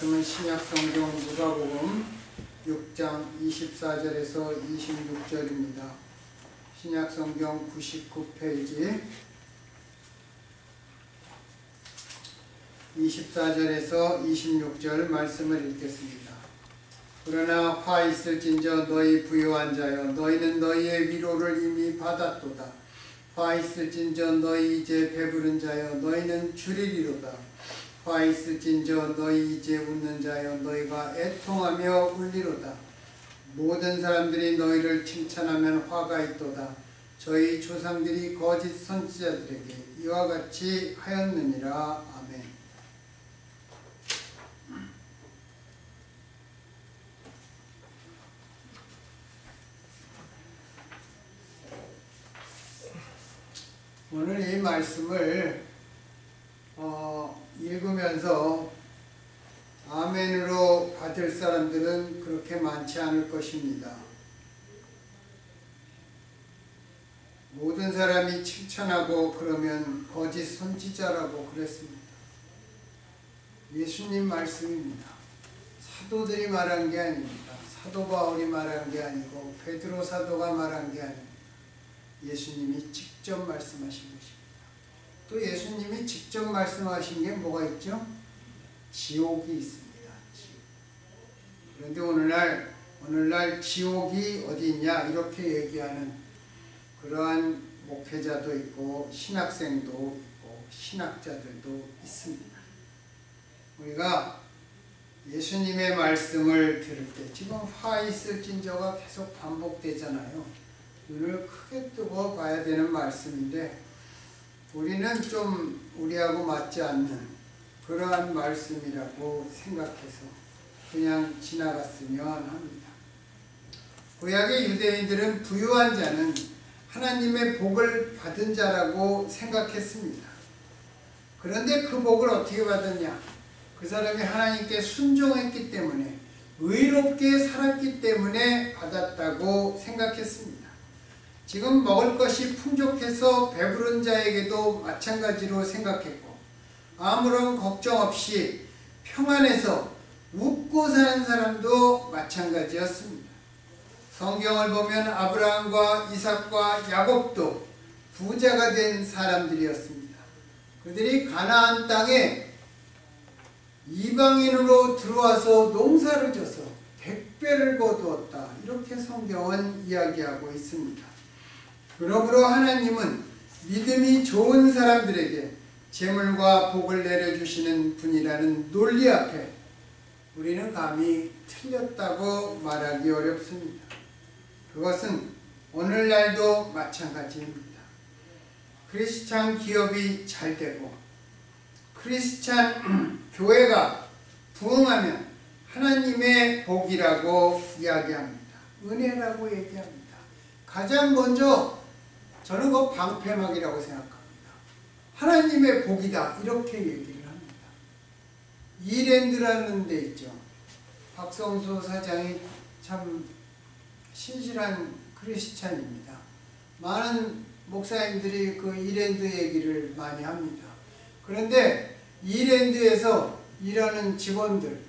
말씀은 신약성경 누가복음 6장 24절에서 26절입니다. 신약성경 99페이지 24절에서 26절 말씀을 읽겠습니다. 그러나 화 있을진저 너희 부요한 자여 너희는 너희의 위로를 이미 받았도다. 화 있을진저 너희 이제 배부른 자여 너희는 줄이리로다. 화 있을진저 너희 이제 웃는 자여 너희가 애통하며 울리로다. 모든 사람들이 너희를 칭찬하면 화가 있도다. 저희 조상들이 거짓 선지자들에게 이와 같이 하였느니라. 아멘. 오늘 이 말씀을 읽으면서 아멘으로 받을 사람들은 그렇게 많지 않을 것입니다. 모든 사람이 칭찬하고 그러면 거짓 선지자라고 그랬습니다. 예수님 말씀입니다. 사도들이 말한 게 아닙니다. 사도 바울이 말한 게 아니고 베드로 사도가 말한 게 아닙니다. 예수님이 직접 말씀하신 것입니다. 또 예수님이 직접 말씀하신 게 뭐가 있죠? 지옥이 있습니다. 지옥. 그런데 오늘날 지옥이 어디 있냐 이렇게 얘기하는 그러한 목회자도 있고 신학생도 있고 신학자들도 있습니다. 우리가 예수님의 말씀을 들을 때 지금 화 있을진저가 계속 반복되잖아요. 눈을 크게 뜨고 봐야 되는 말씀인데 우리는 좀 우리하고 맞지 않는 그러한 말씀이라고 생각해서 그냥 지나갔으면 합니다. 구약의 유대인들은 부유한 자는 하나님의 복을 받은 자라고 생각했습니다. 그런데 그 복을 어떻게 받았냐? 그 사람이 하나님께 순종했기 때문에 의롭게 살았기 때문에 받았다고 생각했습니다. 지금 먹을 것이 풍족해서 배부른 자에게도 마찬가지로 생각했고 아무런 걱정 없이 평안해서 웃고 사는 사람도 마찬가지였습니다. 성경을 보면 아브라함과 이삭과 야곱도 부자가 된 사람들이었습니다. 그들이 가나안 땅에 이방인으로 들어와서 농사를 져서 100배를 거두었다. 이렇게 성경은 이야기하고 있습니다. 그러므로 하나님은 믿음이 좋은 사람들에게 재물과 복을 내려주시는 분이라는 논리 앞에 우리는 감히 틀렸다고 말하기 어렵습니다. 그것은 오늘날도 마찬가지입니다. 크리스찬 기업이 잘 되고 크리스찬 교회가 부흥하면 하나님의 복이라고 이야기합니다. 은혜라고 얘기합니다. 가장 먼저 저는 그거 방패막이라고 생각합니다. 하나님의 복이다 이렇게 얘기를 합니다. 이랜드라는 데 있죠. 박성수 사장이 참 신실한 크리스찬입니다. 많은 목사님들이 그 이랜드 얘기를 많이 합니다. 그런데 이랜드에서 일하는 직원들,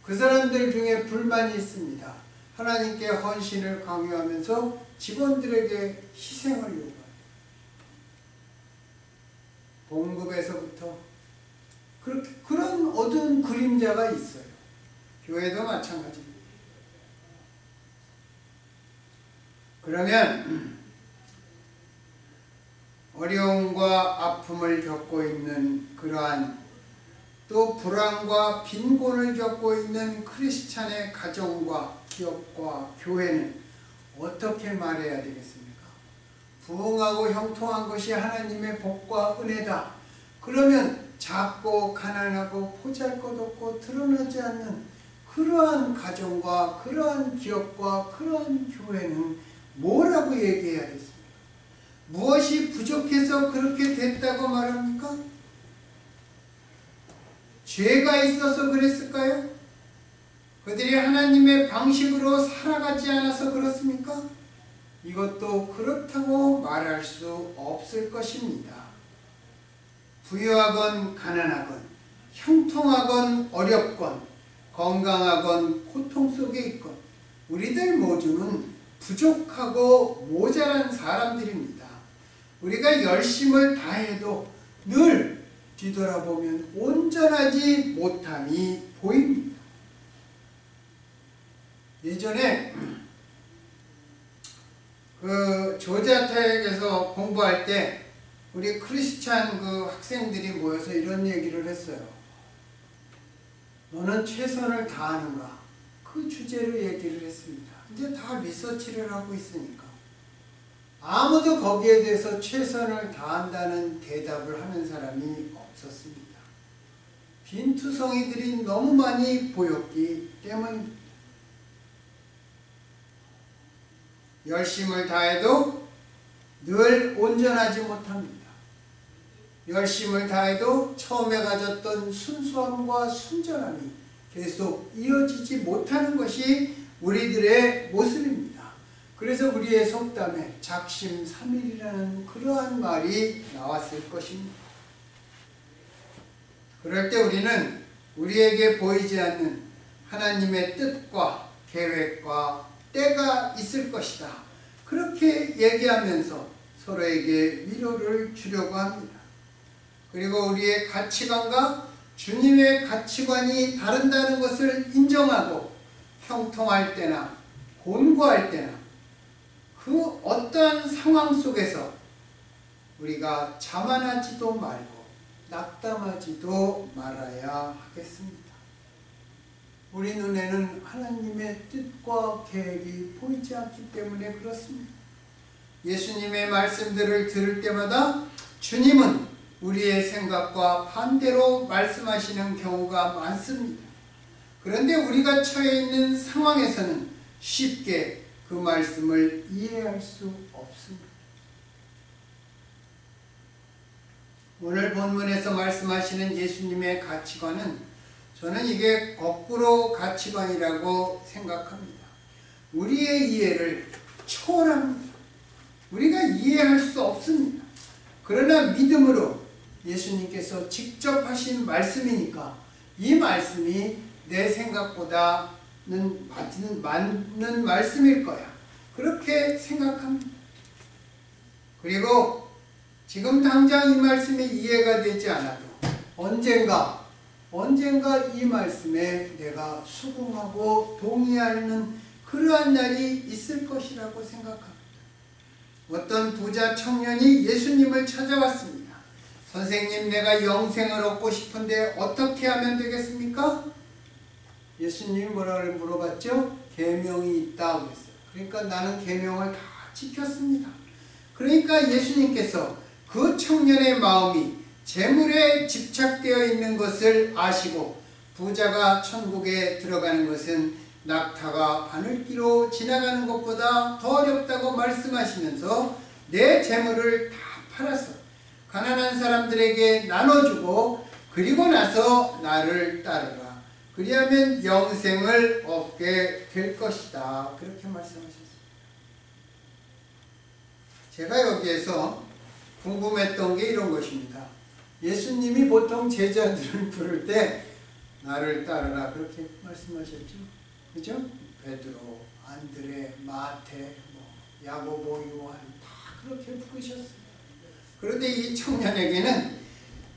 그 사람들 중에 불만이 있습니다. 하나님께 헌신을 강요하면서 직원들에게 희생을 요구해요. 봉급에서부터 그런 어두운 그림자가 있어요. 교회도 마찬가지입니다. 그러면 어려움과 아픔을 겪고 있는 그러한 또 불안과 빈곤을 겪고 있는 크리스찬의 가정과 기업과 교회는 어떻게 말해야 되겠습니까? 부흥하고 형통한 것이 하나님의 복과 은혜다. 그러면 작고 가난하고 보잘것없고 드러나지 않는 그러한 가정과 그러한 기업과 그러한 교회는 뭐라고 얘기해야겠습니까? 무엇이 부족해서 그렇게 됐다고 말합니까? 죄가 있어서 그랬을까요? 그들이 하나님의 방식으로 살아가지 않아서 그렇습니까? 이것도 그렇다고 말할 수 없을 것입니다. 부유하건 가난하건 형통하건 어렵건 건강하건 고통 속에 있건 우리들 모두는 부족하고 모자란 사람들입니다. 우리가 열심을 다해도 늘 뒤돌아보면 온전하지 못함이 보입니다. 예전에 조자택에서 공부할 때 우리 크리스찬 학생들이 모여서 이런 얘기를 했어요. 너는 최선을 다하는가? 그 주제로 얘기를 했습니다. 이제 다 리서치를 하고 있으니까 아무도 거기에 대해서 최선을 다한다는 대답을 하는 사람이 없었습니다. 빈투성이들이 너무 많이 보였기 때문입니다. 열심을 다해도 늘 온전하지 못합니다. 열심을 다해도 처음에 가졌던 순수함과 순전함이 계속 이어지지 못하는 것이 우리들의 모습입니다. 그래서 우리의 속담에 작심삼일이라는 그러한 말이 나왔을 것입니다. 그럴 때 우리는 우리에게 보이지 않는 하나님의 뜻과 계획과 때가 있을 것이다. 그렇게 얘기하면서 서로에게 위로를 주려고 합니다. 그리고 우리의 가치관과 주님의 가치관이 다른다는 것을 인정하고 형통할 때나 곤고할 때나 그 어떠한 상황 속에서 우리가 자만하지도 말고 낙담하지도 말아야 하겠습니다. 우리 눈에는 하나님의 뜻과 계획이 보이지 않기 때문에 그렇습니다. 예수님의 말씀들을 들을 때마다 주님은 우리의 생각과 반대로 말씀하시는 경우가 많습니다. 그런데 우리가 처해 있는 상황에서는 쉽게 그 말씀을 이해할 수 없습니다. 오늘 본문에서 말씀하시는 예수님의 가치관은 저는 이게 거꾸로 가치관이라고 생각합니다. 우리의 이해를 초월합니다. 우리가 이해할 수 없습니다. 그러나 믿음으로 예수님께서 직접 하신 말씀이니까 이 말씀이 내 생각보다는 맞는 말씀일 거야. 그렇게 생각합니다. 그리고 지금 당장 이 말씀이 이해가 되지 않아도 언젠가 이 말씀에 내가 수긍하고 동의하는 그러한 날이 있을 것이라고 생각합니다. 어떤 부자 청년이 예수님을 찾아왔습니다. 선생님, 내가 영생을 얻고 싶은데 어떻게 하면 되겠습니까? 예수님이 뭐라고 물어봤죠? 계명이 있다고 했어요. 그러니까 나는 계명을 다 지켰습니다. 그러니까 예수님께서 그 청년의 마음이 재물에 집착되어 있는 것을 아시고 부자가 천국에 들어가는 것은 낙타가 바늘기로 지나가는 것보다 더 어렵다고 말씀하시면서 내 재물을 다 팔아서 가난한 사람들에게 나눠주고 그리고 나서 나를 따르라. 그리하면 영생을 얻게 될 것이다. 그렇게 말씀하셨습니다. 제가 여기에서 궁금했던 게 이런 것입니다. 예수님이 보통 제자들을 부를 때 나를 따르라 그렇게 말씀하셨죠. 그죠? 베드로, 안드레, 마태, 야고보, 요한 다 그렇게 부르셨습니다. 그런데 이 청년에게는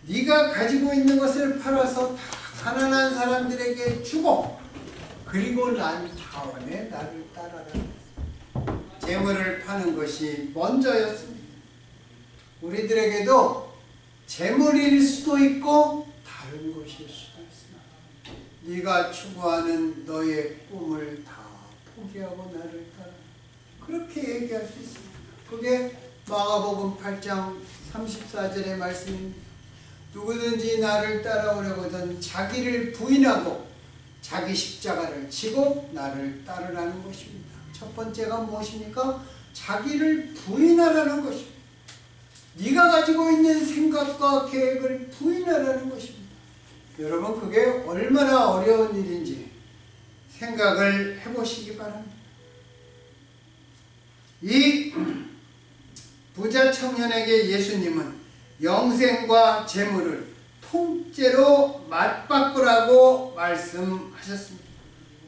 네가 가지고 있는 것을 팔아서 다 가난한 사람들에게 주고 그리고 난 다음에 나를 따라라. 재물을 파는 것이 먼저였습니다. 우리들에게도 재물일 수도 있고 다른 것일 수도 있습니다. 네가 추구하는 너의 꿈을 다 포기하고 나를 따라. 그렇게 얘기할 수 있습니다. 그게 마가복음 8장 34절의 말씀입니다. 누구든지 나를 따라오려거든 자기를 부인하고 자기 십자가를 지고 나를 따르라는 것입니다. 첫 번째가 무엇입니까? 자기를 부인하라는 것입니다. 네가 가지고 있는 생각과 계획을 부인하라는 것입니다. 여러분, 그게 얼마나 어려운 일인지 생각을 해보시기 바랍니다. 이 부자 청년에게 예수님은 영생과 재물을 통째로 맞바꾸라고 말씀하셨습니다.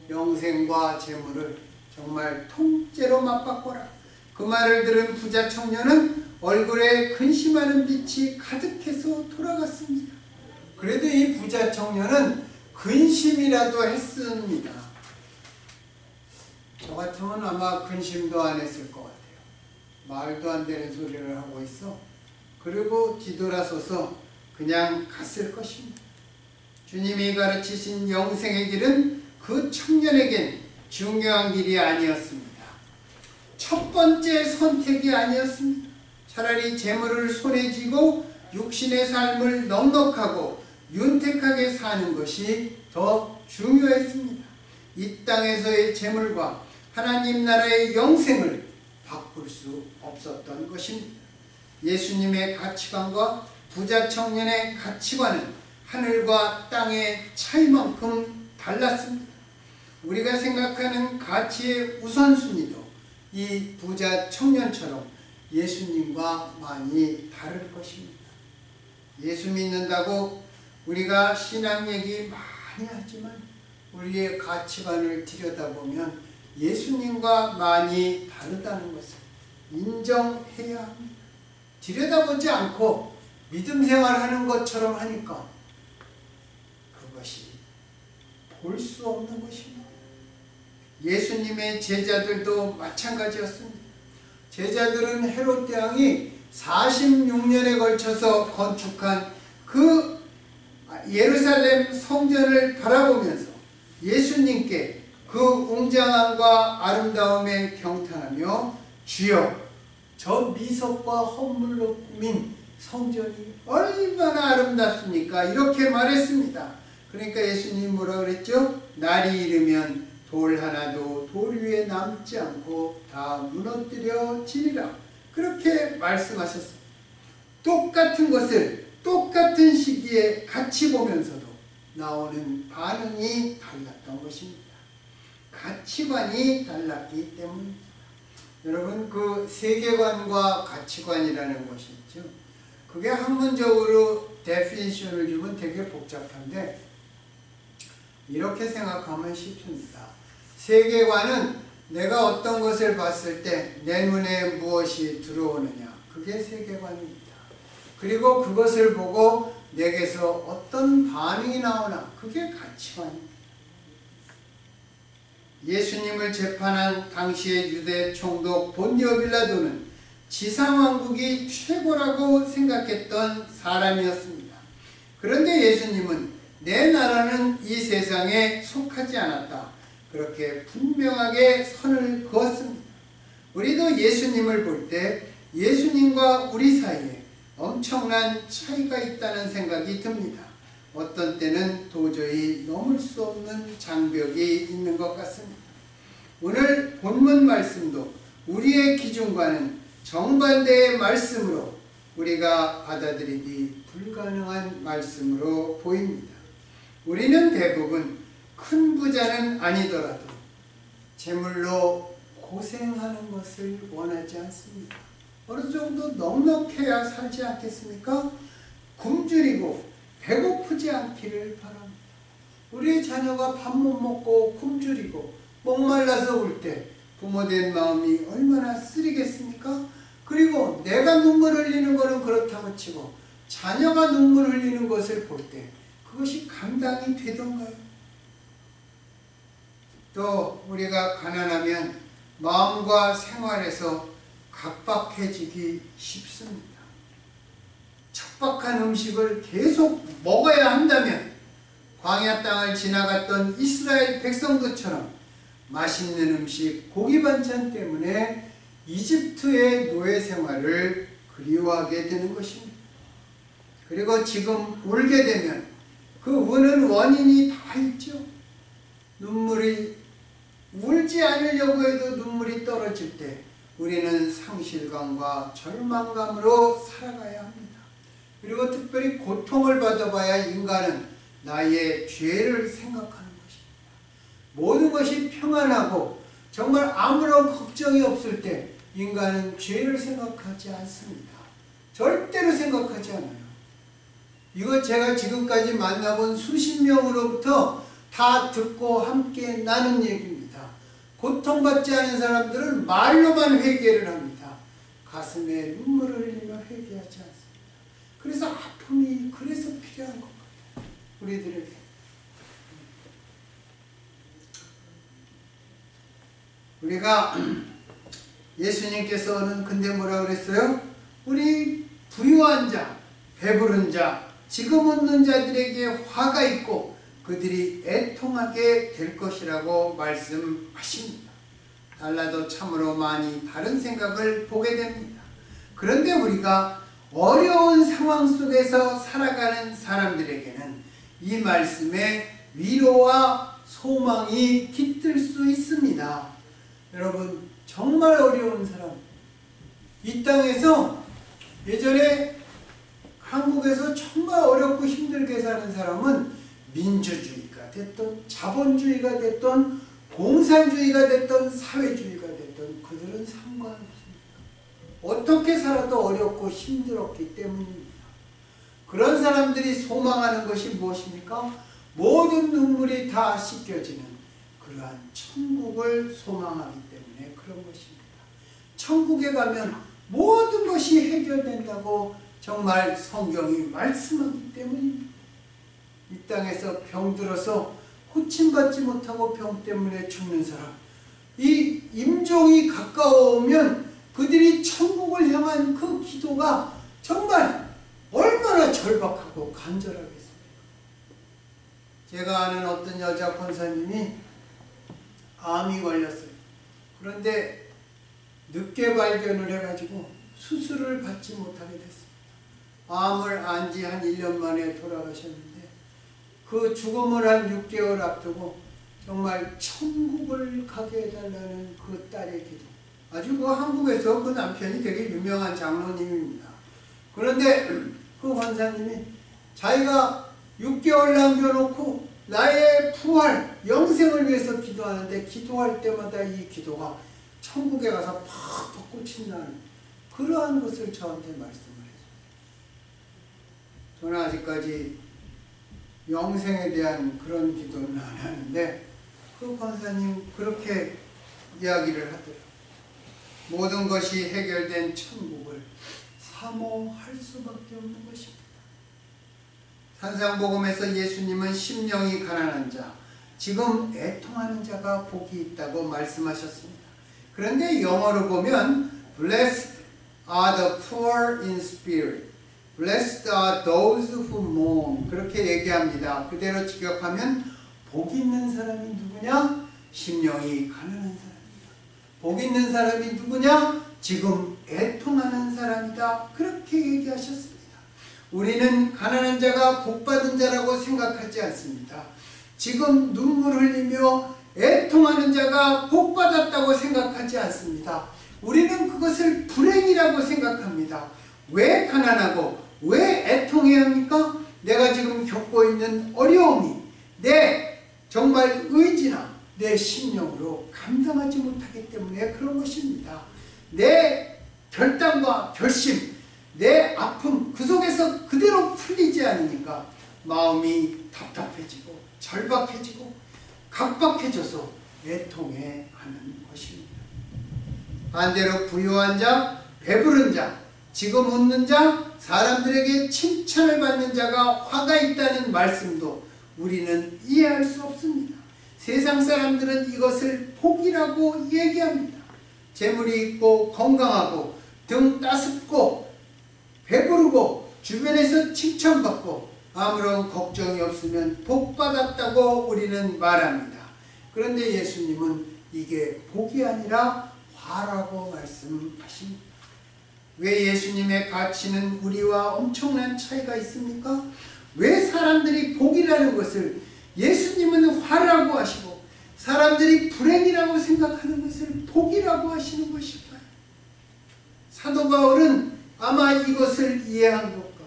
영생과 재물을 정말 통째로 맞바꿔라. 그 말을 들은 부자 청년은 얼굴에 근심하는 빛이 가득해서 돌아갔습니다. 그래도 이 부자 청년은 근심이라도 했습니다. 저 같으면 아마 근심도 안 했을 것 같아요. 말도 안 되는 소리를 하고 있어. 그리고 뒤돌아서서 그냥 갔을 것입니다. 주님이 가르치신 영생의 길은 그 청년에겐 중요한 길이 아니었습니다. 첫 번째 선택이 아니었습니다. 차라리 재물을 손에 쥐고 육신의 삶을 넉넉하고 윤택하게 사는 것이 더 중요했습니다. 이 땅에서의 재물과 하나님 나라의 영생을 바꿀 수 없었던 것입니다. 예수님의 가치관과 부자 청년의 가치관은 하늘과 땅의 차이만큼 달랐습니다. 우리가 생각하는 가치의 우선순위도 이 부자 청년처럼 예수님과 많이 다를 것입니다. 예수 믿는다고 우리가 신앙 얘기 많이 하지만 우리의 가치관을 들여다보면 예수님과 많이 다르다는 것을 인정해야 합니다. 들여다보지 않고 믿음 생활하는 것처럼 하니까 그것이 볼 수 없는 것입니다. 예수님의 제자들도 마찬가지였습니다. 제자들은 헤롯 대왕이 46년에 걸쳐서 건축한 그 예루살렘 성전을 바라보면서 예수님께 그 웅장함과 아름다움에 경탄하며 주여 저 미석과 헌물로 꾸민 성전이 얼마나 아름답습니까? 이렇게 말했습니다. 그러니까 예수님이 뭐라 그랬죠? 날이 이르면 돌 하나도 돌 위에 남지 않고 다 무너뜨려지리라. 그렇게 말씀하셨습니다. 똑같은 것을 똑같은 시기에 같이 보면서도 나오는 반응이 달랐던 것입니다. 가치관이 달랐기 때문입니다. 여러분, 그 세계관과 가치관이라는 것이 있죠. 그게 학문적으로 데피니션을 주면 되게 복잡한데 이렇게 생각하면 쉽습니다. 세계관은 내가 어떤 것을 봤을 때 내 눈에 무엇이 들어오느냐, 그게 세계관입니다. 그리고 그것을 보고 내게서 어떤 반응이 나오나, 그게 가치관입니다. 예수님을 재판한 당시의 유대 총독 본디오 빌라도는 지상왕국이 최고라고 생각했던 사람이었습니다. 그런데 예수님은 내 나라는 이 세상에 속하지 않았다. 그렇게 분명하게 선을 그었습니다. 우리도 예수님을 볼 때 예수님과 우리 사이에 엄청난 차이가 있다는 생각이 듭니다. 어떤 때는 도저히 넘을 수 없는 장벽이 있는 것 같습니다. 오늘 본문 말씀도 우리의 기준과는 정반대의 말씀으로 우리가 받아들이기 불가능한 말씀으로 보입니다. 우리는 대부분 큰 부자는 아니더라도 재물로 고생하는 것을 원하지 않습니다. 어느 정도 넉넉해야 살지 않겠습니까? 굶주리고 배고프지 않기를 바랍니다. 우리 자녀가 밥 못 먹고 굶주리고 목말라서 울 때 부모된 마음이 얼마나 쓰리겠습니까? 그리고 내가 눈물 흘리는 것은 그렇다고 치고 자녀가 눈물 흘리는 것을 볼 때 그것이 감당이 되던가요? 또 우리가 가난하면 마음과 생활에서 각박해지기 쉽습니다. 척박한 음식을 계속 먹어야 한다면 광야 땅을 지나갔던 이스라엘 백성들처럼 맛있는 음식, 고기 반찬 때문에 이집트의 노예 생활을 그리워하게 되는 것입니다. 그리고 지금 울게 되면 그 우는 원인이 다 있죠. 눈물이 울지 않으려고 해도 눈물이 떨어질 때 우리는 상실감과 절망감으로 살아가야 합니다. 그리고 특별히 고통을 받아봐야 인간은 나의 죄를 생각하는 것입니다. 모든 것이 평안하고 정말 아무런 걱정이 없을 때 인간은 죄를 생각하지 않습니다. 절대로 생각하지 않아요. 이거 제가 지금까지 만나본 수십 명으로부터 다 듣고 함께 나눈 얘기입니다. 고통받지 않은 사람들은 말로만 회개를 합니다. 가슴에 눈물을 흘리며 회개하지 않습니다. 그래서 아픔이 그래서 필요한 것 같아요. 우리들에게. 우리가 예수님께서는 근데 뭐라 그랬어요? 우리 부유한 자, 배부른 자, 지금 웃는 자들에게 화가 있고 그들이 애통하게 될 것이라고 말씀하십니다. 달라도 참으로 많이 다른 생각을 보게 됩니다. 그런데 우리가 어려운 상황 속에서 살아가는 사람들에게는 이 말씀에 위로와 소망이 깃들 수 있습니다. 여러분, 정말 어려운 사람, 이 땅에서 예전에 한국에서 정말 어렵고 힘들게 사는 사람은 민주주의가 됐던, 자본주의가 됐던, 공산주의가 됐던, 사회주의가 됐던 그들은 상관없습니다. 어떻게 살아도 어렵고 힘들었기 때문입니다. 그런 사람들이 소망하는 것이 무엇입니까? 모든 눈물이 다 씻겨지는 그러한 천국을 소망하기 때문에 그런 것입니다. 천국에 가면 모든 것이 해결된다고 정말 성경이 말씀하기 때문입니다. 이 땅에서 병들어서 고침받지 못하고 병 때문에 죽는 사람, 이 임종이 가까워오면 그들이 천국을 향한 그 기도가 정말 얼마나 절박하고 간절하겠습니까? 제가 아는 어떤 여자 권사님이 암이 걸렸어요. 그런데 늦게 발견을 해가지고 수술을 받지 못하게 됐습니다. 암을 안 지 한 1년 만에 돌아가셨는데 그 죽음을 한 6개월 앞두고 정말 천국을 가게 해달라는 그 딸의 기도. 아주 그 한국에서 그 남편이 되게 유명한 장로님입니다. 그런데 그 권사님이 자기가 6개월 남겨놓고 나의 부활, 영생을 위해서 기도하는데 기도할 때마다 이 기도가 천국에 가서 팍팍 꽂힌다는 그러한 것을 저한테 말씀을 해요. 저는 아직까지 영생에 대한 그런 기도는 안 하는데 그 권사님 그렇게 이야기를 하더라고요. 모든 것이 해결된 천국을 사모할 수밖에 없는 것입니다. 산상복음에서 예수님은 심령이 가난한 자, 지금 애통하는 자가 복이 있다고 말씀하셨습니다. 그런데 영어로 보면 Blessed are the poor in spirit, Blessed are those who mourn, 그렇게 얘기합니다. 그대로 직역하면 복 있는 사람이 누구냐? 심령이 가난한 사람이다. 복 있는 사람이 누구냐? 지금 애통하는 사람이다. 그렇게 얘기하셨습니다. 우리는 가난한 자가 복받은 자라고 생각하지 않습니다. 지금 눈물 흘리며 애통하는 자가 복받았다고 생각하지 않습니다. 우리는 그것을 불행이라고 생각합니다. 왜 가난하고 왜 애통해야 합니까? 내가 지금 겪고 있는 어려움이 내 정말 의지나 내 심령으로 감당하지 못하기 때문에 그런 것입니다. 내 결단과 결심, 내 아픔 그 속에서 그대로 풀리지 않으니까 마음이 답답해지고 절박해지고 각박해져서 애통해 하는 것입니다. 반대로 부유한 자, 배부른 자, 지금 웃는 자, 사람들에게 칭찬을 받는 자가 화가 있다는 말씀도 우리는 이해할 수 없습니다. 세상 사람들은 이것을 복이라고 얘기합니다. 재물이 있고 건강하고 등 따숩고 배부르고 주변에서 칭찬받고 아무런 걱정이 없으면 복받았다고 우리는 말합니다. 그런데 예수님은 이게 복이 아니라 화라고 말씀하십니다. 왜 예수님의 가치는 우리와 엄청난 차이가 있습니까? 왜 사람들이 복이라는 것을 예수님은 화라고 하시고 사람들이 불행이라고 생각하는 것을 복이라고 하시는 것일까요? 사도 바울은 아마 이것을 이해한 것 같고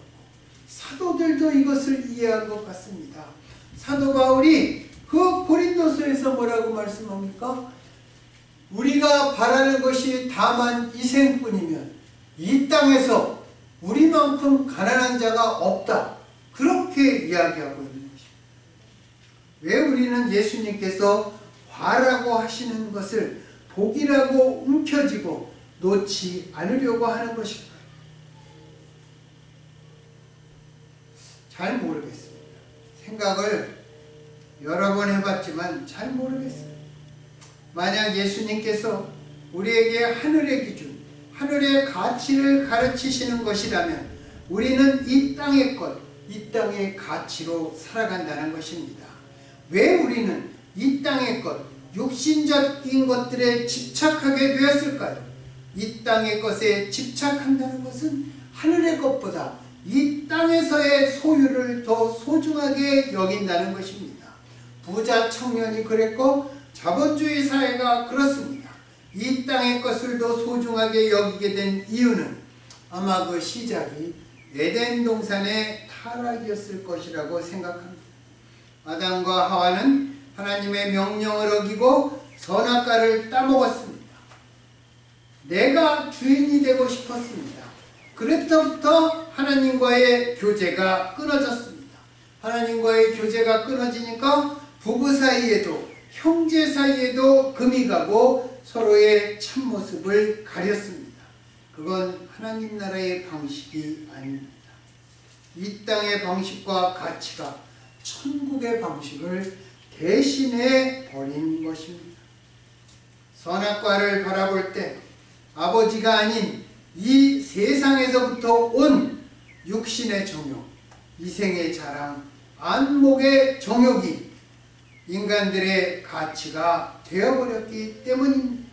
사도들도 이것을 이해한 것 같습니다. 사도 바울이 그 고린도서에서 뭐라고 말씀합니까? 우리가 바라는 것이 다만 이생뿐이면 이 땅에서 우리만큼 가난한 자가 없다. 그렇게 이야기하고 있는 것입니다. 왜 우리는 예수님께서 화라고 하시는 것을 복이라고 움켜쥐고 놓지 않으려고 하는 것일까요? 잘 모르겠습니다. 생각을 여러 번 해봤지만 잘 모르겠어요. 만약 예수님께서 우리에게 하늘의 기준, 하늘의 가치를 가르치시는 것이라면 우리는 이 땅의 것, 이 땅의 가치로 살아간다는 것입니다. 왜 우리는 이 땅의 것, 육신적인 것들에 집착하게 되었을까요? 이 땅의 것에 집착한다는 것은 하늘의 것보다 이 땅에서의 소유를 더 소중하게 여긴다는 것입니다. 부자 청년이 그랬고 자본주의 사회가 그렇습니다. 이 땅의 것을 더 소중하게 여기게 된 이유는 아마 그 시작이 에덴 동산의 타락이었을 것이라고 생각합니다. 아담과 하와는 하나님의 명령을 어기고 선악과를 따먹었습니다. 내가 주인이 되고 싶었습니다. 그때부터 하나님과의 교제가 끊어졌습니다. 하나님과의 교제가 끊어지니까 부부 사이에도 형제 사이에도 금이 가고 서로의 참모습을 가렸습니다. 그건 하나님 나라의 방식이 아닙니다. 이 땅의 방식과 가치가 천국의 방식을 대신해 버린 것입니다. 선악과를 바라볼 때 아버지가 아닌 이 세상에서부터 온 육신의 정욕, 이생의 자랑, 안목의 정욕이 인간들의 가치가 되어버렸기 때문입니다.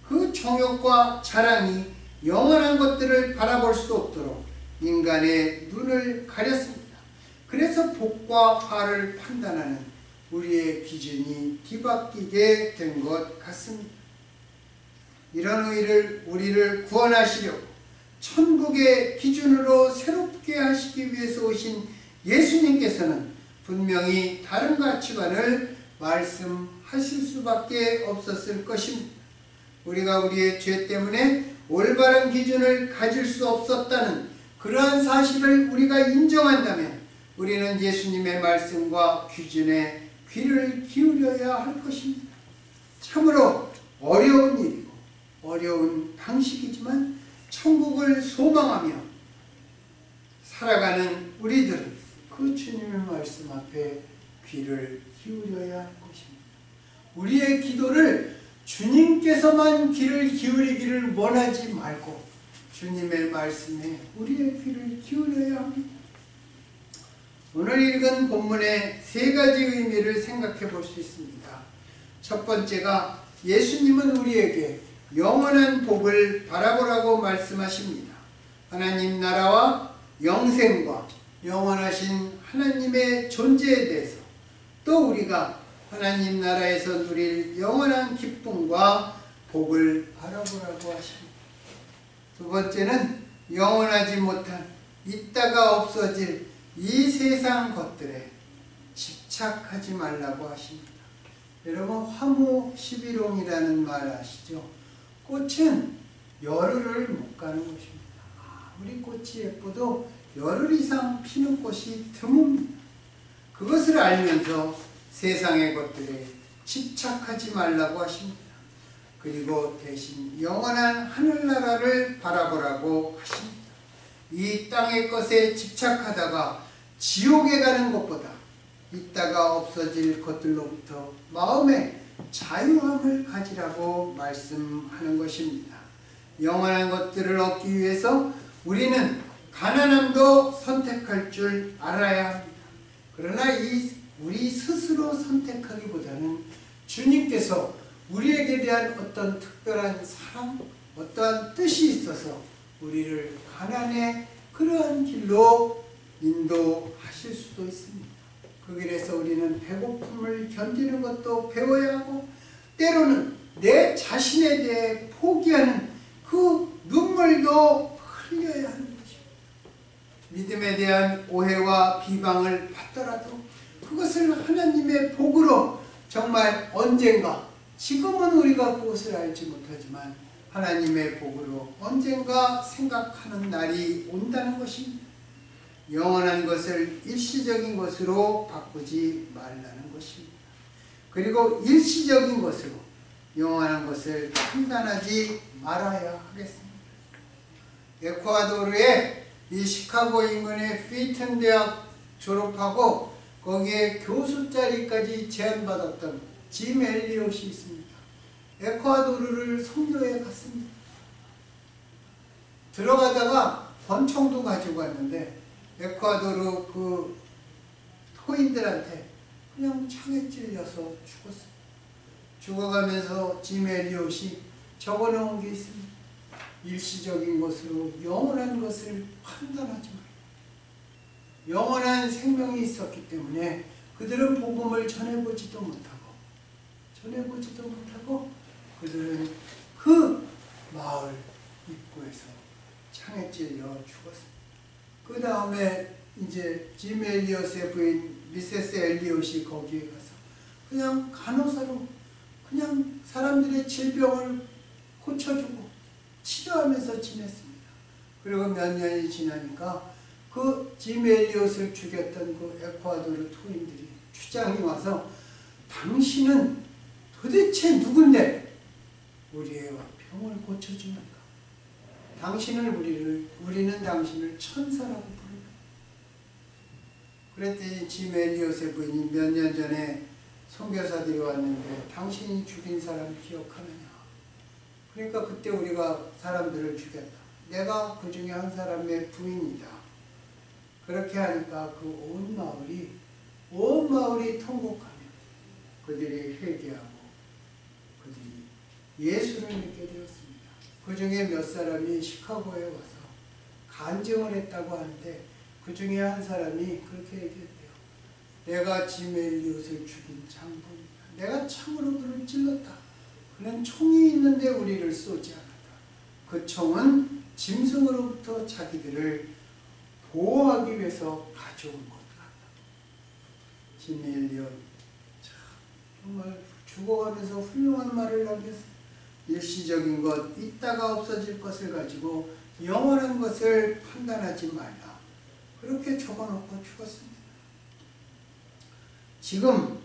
그 정욕과 자랑이 영원한 것들을 바라볼 수 없도록 인간의 눈을 가렸습니다. 그래서 복과 화를 판단하는 우리의 기준이 뒤바뀌게 된 것 같습니다. 이런 우리를 구원하시려고 천국의 기준으로 새롭게 하시기 위해서 오신 예수님께서는 분명히 다른 가치관을 말씀하실 수밖에 없었을 것입니다. 우리가 우리의 죄 때문에 올바른 기준을 가질 수 없었다는 그러한 사실을 우리가 인정한다면 우리는 예수님의 말씀과 기준에 귀를 기울여야 할 것입니다. 참으로 어려운 일이고 어려운 방식이지만 천국을 소망하며 살아가는 우리들은 그 주님의 말씀 앞에 귀를 기울여야 할 것입니다. 우리의 기도를 주님께서만 귀를 기울이기를 원하지 말고 주님의 말씀에 우리의 귀를 기울여야 합니다. 오늘 읽은 본문의 세 가지 의미를 생각해 볼 수 있습니다. 첫 번째가 예수님은 우리에게 영원한 복을 바라보라고 말씀하십니다. 하나님 나라와 영생과 영원하신 하나님의 존재에 대해서 또 우리가 하나님 나라에서 누릴 영원한 기쁨과 복을 바라보라고 하십니다. 두 번째는 영원하지 못한 있다가 없어질 이 세상 것들에 집착하지 말라고 하십니다. 여러분 화무 11홍이라는 말 아시죠? 꽃은 열흘을 못 가는 것입니다. 아무리 꽃이 예뻐도 열흘 이상 피는 꽃이 드뭅니다. 그것을 알면서 세상의 것들에 집착하지 말라고 하십니다. 그리고 대신 영원한 하늘나라를 바라보라고 하십니다. 이 땅의 것에 집착하다가 지옥에 가는 것보다 있다가 없어질 것들로부터 마음의 자유함을 가지라고 말씀하는 것입니다. 영원한 것들을 얻기 위해서 우리는 가난함도 선택할 줄 알아야 합니다. 그러나 우리 스스로 선택하기보다는 주님께서 우리에게 대한 어떤 특별한 사랑, 어떠한 뜻이 있어서 우리를 가난의 그러한 길로 인도하실 수도 있습니다. 그 길에서 우리는 배고픔을 견디는 것도 배워야 하고 때로는 내 자신에 대해 포기하는 그 눈물도 흘려야 하는 것입니다. 믿음에 대한 오해와 비방을 받더라도 그것을 하나님의 복으로 정말 언젠가, 지금은 우리가 그것을 알지 못하지만 하나님의 복으로 언젠가 생각하는 날이 온다는 것입니다. 영원한 것을 일시적인 것으로 바꾸지 말라는 것입니다. 그리고 일시적인 것으로 영원한 것을 판단하지 말아야 하겠습니다. 에콰도르의 이 시카고 인근의 피튼 대학 졸업하고 거기에 교수 자리까지 제안받았던 짐 엘리엇이 있습니다. 에콰도르를 선교해 갔습니다. 들어가다가 권총도 가지고 왔는데 에콰도르 그 토인들한테 그냥 창에 찔려서 죽었어요. 죽어가면서 짐 엘리엇이 적어놓은 게 있습니다. 일시적인 것으로 영원한 것을 판단하지 마라. 영원한 생명이 있었기 때문에 그들은 복음을 전해보지도 못하고 그들은 그 마을 입구에서 창에 찔려 죽었습니다. 그 다음에 이제 짐 엘리엇의 부인 미세스 엘리엇이 거기에 가서 그냥 간호사로 그냥 사람들의 질병을 고쳐주고 치료하면서 지냈습니다. 그리고 몇 년이 지나니까 그 짐 엘리엇을 죽였던 그 에콰도르 토인들이 주장이 와서 당신은 도대체 누군데 우리의 병을 고쳐주는가? 우리는 당신을 천사라고 부른다. 그랬더니 짐 엘리엇의 부인이 몇 년 전에 선교사들이 왔는데 당신이 죽인 사람 기억하느냐? 그러니까 그때 우리가 사람들을 죽였다. 내가 그 중에 한 사람의 부인이다. 그렇게 하니까 그 온 마을이 통곡하며 그들이 회개하고 그들이 예수를 믿게 되었습니다. 그 중에 몇 사람이 시카고에 와서 간증을 했다고 하는데 그 중에 한 사람이 그렇게 얘기했대요. 내가 짐 엘리엇을 죽인 장본이다. 내가 참으로 그를 찔렀다. 그는 총이 있는데 우리를 쏘지 않았다. 그 총은 짐승으로부터 자기들을 보호하기 위해서 가져온 것 같다. 짐 엘리엇 정말 죽어가면서 훌륭한 말을 남겼습니다. 일시적인 것, 있다가 없어질 것을 가지고 영원한 것을 판단하지 말라. 그렇게 적어놓고 죽었습니다. 지금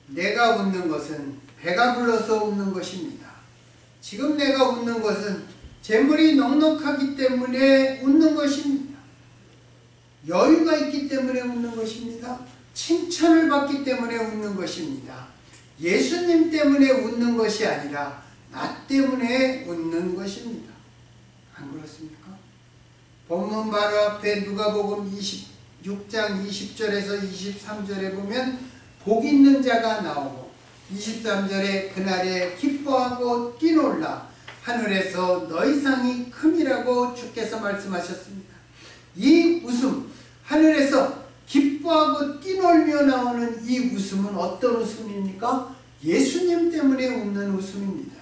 내가 웃는 것은 배가 불러서 웃는 것입니다. 지금 내가 웃는 것은 재물이 넉넉하기 때문에 웃는 것입니다. 여유가 있기 때문에 웃는 것입니다. 칭찬을 받기 때문에 웃는 것입니다. 예수님 때문에 웃는 것이 아니라 나 때문에 웃는 것입니다. 안 그렇습니까? 본문 바로 앞에 누가복음 26장 20절에서 23절에 보면 복 있는 자가 나오고 23절에 그날에 기뻐하고 뛰놀라 하늘에서 너희 상이 큼이라고 주께서 말씀하셨습니다. 이 웃음, 하늘에서 기뻐하고 뛰놀며 나오는 이 웃음은 어떤 웃음입니까? 예수님 때문에 웃는 웃음입니다.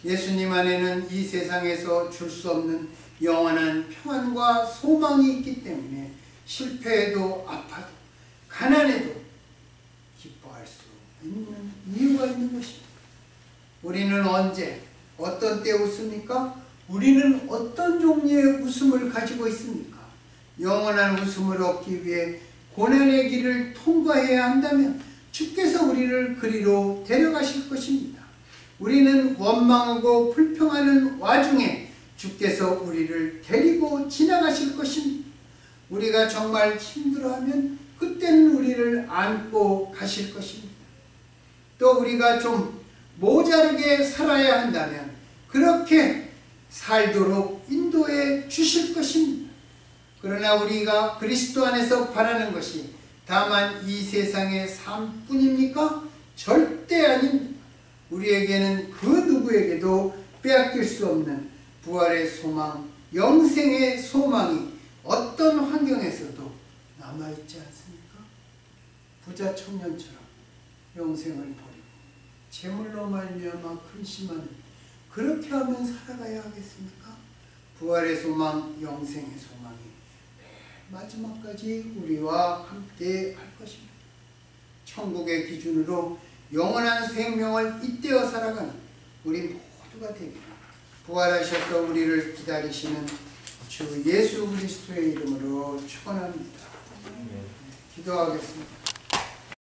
예수님 안에는 이 세상에서 줄 수 없는 영원한 평안과 소망이 있기 때문에 실패해도 아파도 가난해도 기뻐할 수 있는 이유가 있는 것입니다. 우리는 언제 어떤 때 웃습니까? 우리는 어떤 종류의 웃음을 가지고 있습니까? 영원한 웃음을 얻기 위해 고난의 길을 통과해야 한다면 주께서 우리를 그리로 데려가실 것입니다. 우리는 원망하고 불평하는 와중에 주께서 우리를 데리고 지나가실 것입니다. 우리가 정말 힘들어하면 그때는 우리를 안고 가실 것입니다. 또 우리가 좀 모자르게 살아야 한다면 그렇게 살도록 인도해 주실 것입니다. 그러나 우리가 그리스도 안에서 바라는 것이 다만 이 세상의 삶뿐입니까? 절대 아닙니다. 우리에게는 그 누구에게도 빼앗길 수 없는 부활의 소망, 영생의 소망이 어떤 환경에서도 남아있지 않습니까? 부자 청년처럼 영생을 버리고 재물로 말미암아 근심하는 그렇게 하면 살아가야 하겠습니까? 부활의 소망, 영생의 소망이 마지막까지 우리와 함께 할 것입니다. 천국의 기준으로 영원한 생명을 잇대어 살아가는 우리 모두가 되기를 부활하셔서 우리를 기다리시는 주 예수 그리스도의 이름으로 축원합니다. 기도하겠습니다.